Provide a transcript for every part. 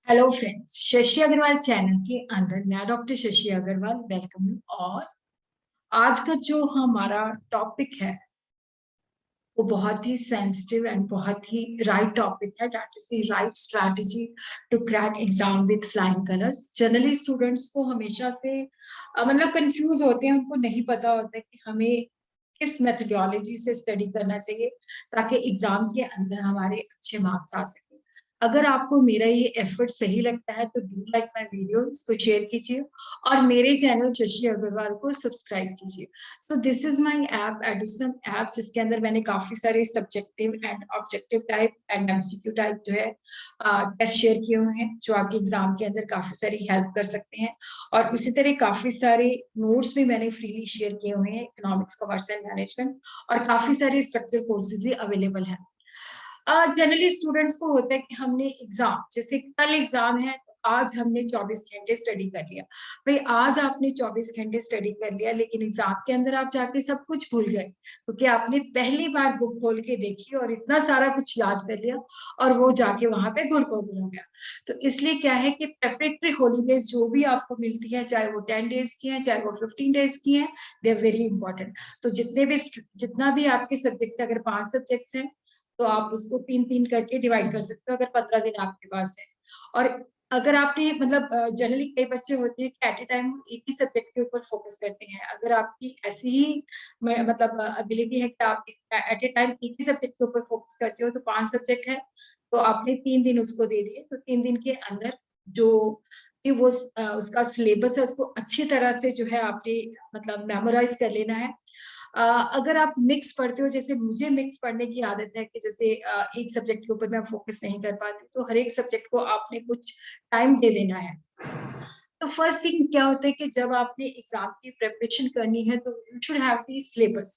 Hello friends, Shashi Agarwal channel के अंदर मैं doctor Shashi Agarwal welcome you. और आज का जो हमारा टॉपिक है वो बहुत ही सेंसिटिव एंड बहुत ही राइट टॉपिक है। That is the right strategy to crack exam with flying colours. Generally students को हमेशा से मतलब कंफ्यूज होते हैं, उनको नहीं पता होता है कि हमें किस मेथोडोलॉजी से स्टडी करना चाहिए ताकि एग्जाम के अंदर हमारे अच्छे मार्क्स आ सके। अगर आपको मेरा ये एफर्ट सही लगता है तो डू लाइक माय वीडियो, इसको शेयर कीजिए और मेरे चैनल शशि अग्रवाल को सब्सक्राइब कीजिए। So this is my app, Edison app, जिसके अंदर मैंने काफी सारे subjective and objective type and MCQ type जो है टेस्ट शेयर किए हुए हैं, जो आपके एग्जाम के अंदर काफी सारी हेल्प कर सकते हैं। और उसी तरह काफी सारे नोट्स भी मैंने फ्रीली शेयर किए हुए हैं, इकोनॉमिक्स, कॉमर्स एंड मैनेजमेंट, और काफी सारे स्ट्रक्चर कोर्सेज भी अवेलेबल हैं। जनरली स्टूडेंट्स को होता है कि हमने एग्जाम, जैसे कल एग्जाम है तो आज हमने 24 घंटे स्टडी कर लिया। भाई आज आपने 24 घंटे स्टडी कर लिया, लेकिन एग्जाम के अंदर आप जाके सब कुछ भूल गए क्योंकि आपने पहली बार बुक खोल के देखी और इतना सारा कुछ याद कर लिया और वो जाके वहां पे गुड़ को गुड़ हो गया। तो इसलिए क्या है कि प्रेपरेटरी हॉलीडेज जो भी आपको मिलती है, चाहे वो 10 डेज की है चाहे वो 15 डेज की है, दे आर वेरी इंपॉर्टेंट। तो जितना भी आपके सब्जेक्ट्स, अगर 5 सब्जेक्ट्स हैं तो आप उसको 3-3 करके डिवाइड कर सकते हो अगर 15 दिन आपके पास है। और अगर आपने मतलब जनरली कई बच्चे होते हैं कि एट ए टाइम एक ही सब्जेक्ट के ऊपर फोकस करते हैं। अगर आपकी ऐसी ही मतलब एबिलिटी है कि आप एट ए टाइम एक ही सब्जेक्ट के ऊपर फोकस करते हो, तो 5 सब्जेक्ट है तो आपने 3 दिन उसको दे दिए, तो 3 दिन के अंदर जो भी वो उसका सिलेबस है उसको अच्छी तरह से जो है आपने मतलब मेमोराइज कर लेना है। अगर आप मिक्स पढ़ते हो, जैसे मुझे मिक्स पढ़ने की आदत है कि जैसे एक सब्जेक्ट के ऊपर मैं फोकस नहीं कर पाती, तो हर एक सब्जेक्ट को आपने कुछ टाइम दे देना है। तो फर्स्ट थिंग क्या होता है कि जब आपने एग्जाम की प्रिपरेशन करनी है तो you should have the syllabus.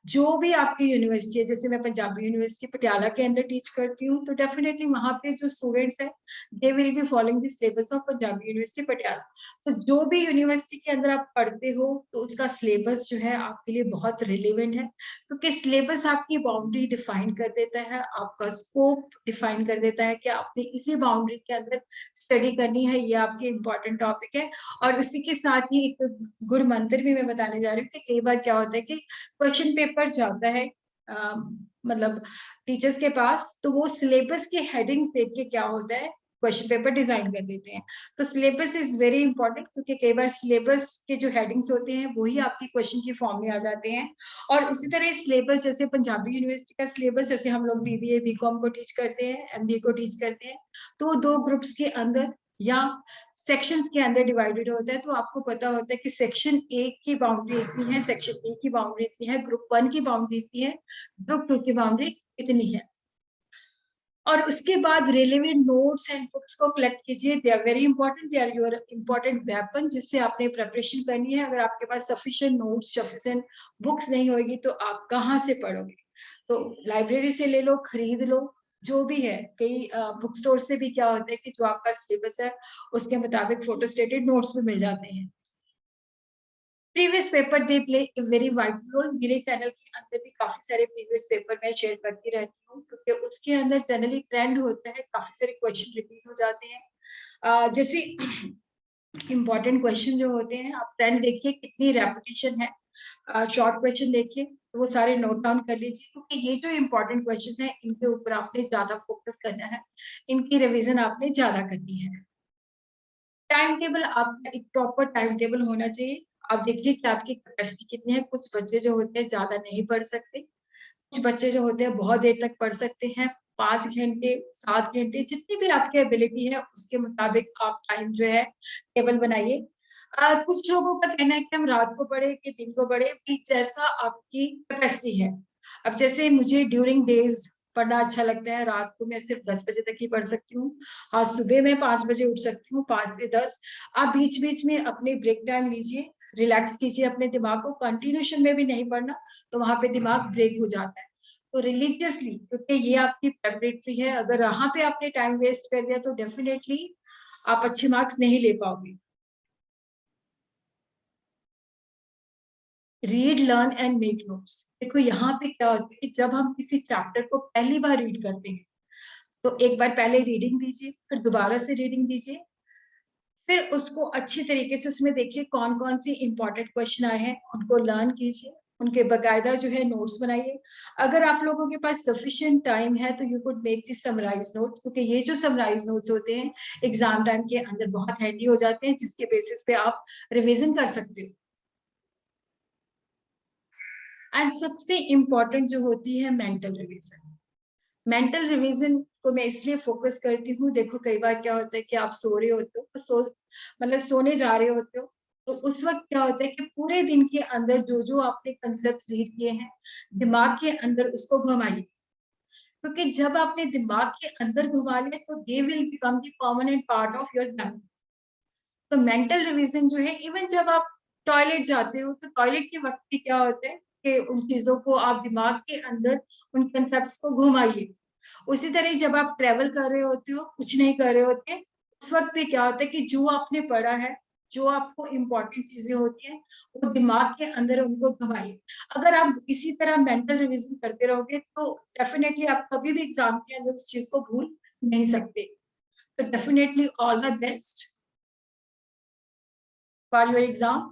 जो भी आपकी यूनिवर्सिटी है, जैसे मैं पंजाबी यूनिवर्सिटी पटियाला के अंदर टीच करती हूँ, तो डेफिनेटली वहां पे जो स्टूडेंट्स हैं they will be following the syllabus of Punjabi university Patiala. तो जो भी यूनिवर्सिटी के अंदर आप पढ़ते हो तो उसका सिलेबस जो है आपके लिए बहुत रिलेवेंट है, क्योंकि सिलेबस आपकी बाउंड्री डिफाइन कर देता है, आपका स्कोप डिफाइन कर देता है कि आपने इसी बाउंड्री के अंदर स्टडी करनी है। ये आपके इम्पोर्टेंट टॉपिक है। और उसी के साथ ही एक गुड मंत्र भी मैं बताने जा रही हूँ कि कई बार क्या होता है कि क्वेश्चन पेपर जाता है मतलब टीचर्स के पास, तो वो सिलेबस के हेडिंग्स देख के क्या होता है क्वेश्चन पेपर डिजाइन कर देते हैं। तो सिलेबस इज वेरी इंपॉर्टेंट, क्योंकि कई बार सिलेबस के जो हेडिंग्स होते हैं वही आपकी क्वेश्चन की फॉर्म में आ जाते हैं। और उसी तरह सिलेबस, जैसे पंजाबी यूनिवर्सिटी का सिलेबस, जैसे हम लोग बीबीए बीकॉम को टीच करते हैं, एमबीए को टीच करते हैं, तो दो ग्रुप्स के अंदर या सेक्शंस के अंदर डिवाइडेड होता है। तो आपको पता होता है कि सेक्शन ए की बाउंड्री इतनी है, सेक्शन ए की बाउंड्री इतनी है, ग्रुप 1 की बाउंड्री इतनी है, ग्रुप 2 की बाउंड्री इतनी है। और उसके बाद रिलेवेंट नोट्स एंड बुक्स को कलेक्ट कीजिए। They are very important, they are your important weapon जिससे आपने प्रिपरेशन करनी है। अगर आपके पास सफिशिएंट नोट्स, सफिशिएंट बुक्स नहीं होगी तो आप कहाँ से पढ़ोगे? तो लाइब्रेरी से ले लो, खरीद लो, जो भी है। कई बुक स्टोर से भी क्या होता है कि जो आपका सिलेबस है उसके मुताबिक फोटोस्टेटेड नोट्स भी मिल जाते हैं। Previous paper they play a very vital role. मेरे चैनल के अंदर भी काफी सारे प्रीवियस पेपर मैं शेयर करती रहती हूँ, क्योंकि उसके अंदर जनरली ट्रेंड होता है, काफी सारे क्वेश्चन रिपीट हो जाते हैं। जैसे इंपॉर्टेंट क्वेश्चन जो होते हैं, आप ट्रेंड देखिए कितनी रेपिटेशन है। शॉर्ट क्वेश्चन देखिए तो वो सारे नोट डाउन कर लीजिए, क्योंकि ये जो इंपॉर्टेंट क्वेश्चन है इनके ऊपर आपने ज्यादा फोकस करना है, इनकी रिवीजन आपने ज्यादा करनी है। टाइम टेबल, आपका एक प्रॉपर टाइम टेबल होना चाहिए। आप देखिए कि आपकी कैपेसिटी कितनी है। कुछ बच्चे जो होते हैं ज्यादा नहीं पढ़ सकते, कुछ बच्चे जो होते हैं बहुत देर तक पढ़ सकते हैं, 5 घंटे, 7 घंटे, जितनी भी आपकी एबिलिटी है उसके मुताबिक आप टाइम जो है टेबल बनाइए। कुछ लोगों का कहना है कि हम रात को पढ़े कि दिन को पढ़े, कि जैसा आपकी कैपेसिटी है। अब जैसे मुझे ड्यूरिंग डेज पढ़ना अच्छा लगता है, रात को मैं सिर्फ 10 बजे तक ही पढ़ सकती हूँ। हाँ, सुबह मैं 5 बजे उठ सकती हूँ, 5 से 10। आप बीच बीच में अपने ब्रेक टाइम लीजिए, रिलैक्स कीजिए अपने दिमाग को। कंटिन्यूशन में भी नहीं पढ़ना, तो वहां पे दिमाग ब्रेक हो जाता है। तो रिलीजियसली, क्योंकि ये आपकी प्रेपरेटरी है, अगर वहां पे आपने टाइम वेस्ट कर दिया तो डेफिनेटली आप अच्छे मार्क्स नहीं ले पाओगे। Read, learn and make notes. देखो यहाँ पे क्या होता है कि जब हम किसी चैप्टर को पहली बार रीड करते हैं तो एक बार पहले रीडिंग दीजिए, फिर दोबारा से रीडिंग दीजिए, फिर उसको अच्छी तरीके से उसमें देखिए कौन-कौन सी इम्पोर्टेंट क्वेश्चन आए हैं, उनको लर्न कीजिए, उनके बाकायदा जो है नोट्स बनाइए। अगर आप लोगों के पास सफिशिएंट टाइम है तो you could make the summarise notes, क्योंकि ये जो समराइज नोट्स होते हैं एग्जाम टाइम के अंदर बहुत हैंडी हो जाते हैं, जिसके बेसिस पे आप रिवीजन कर सकते हो। एंड सबसे इम्पोर्टेंट जो होती है मेंटल रिवीजन। मेंटल रिवीजन को मैं इसलिए फोकस करती हूँ, देखो कई बार क्या होता है कि आप सो रहे होते हो, तो मतलब सोने जा रहे होते हो, तो उस वक्त क्या होता है कि पूरे दिन के अंदर जो जो आपने कंसेप्ट रीड किए हैं, दिमाग के अंदर उसको घुमाइए, क्योंकि जब आपने दिमाग के अंदर घुमा लिया तो they will become the permanent part of your memory. तो मेंटल रिवीजन जो है, इवन जब आप टॉयलेट जाते हो तो टॉयलेट के वक्त भी क्या होता है कि उन चीजों को आप दिमाग के अंदर उन कंसेप्ट को घुमाइए। उसी तरह जब आप ट्रेवल कर रहे होते हो, कुछ नहीं कर रहे होते, उस वक्त पे क्या होता है कि जो आपने पढ़ा है, जो आपको इम्पोर्टेंट चीजें होती हैं, वो दिमाग के अंदर उनको घुमाइए। अगर आप इसी तरह मेंटल रिवीजन करते रहोगे तो डेफिनेटली आप कभी भी एग्जाम के अंदर उस चीज को भूल नहीं सकते। तो definitely all the best for your exam.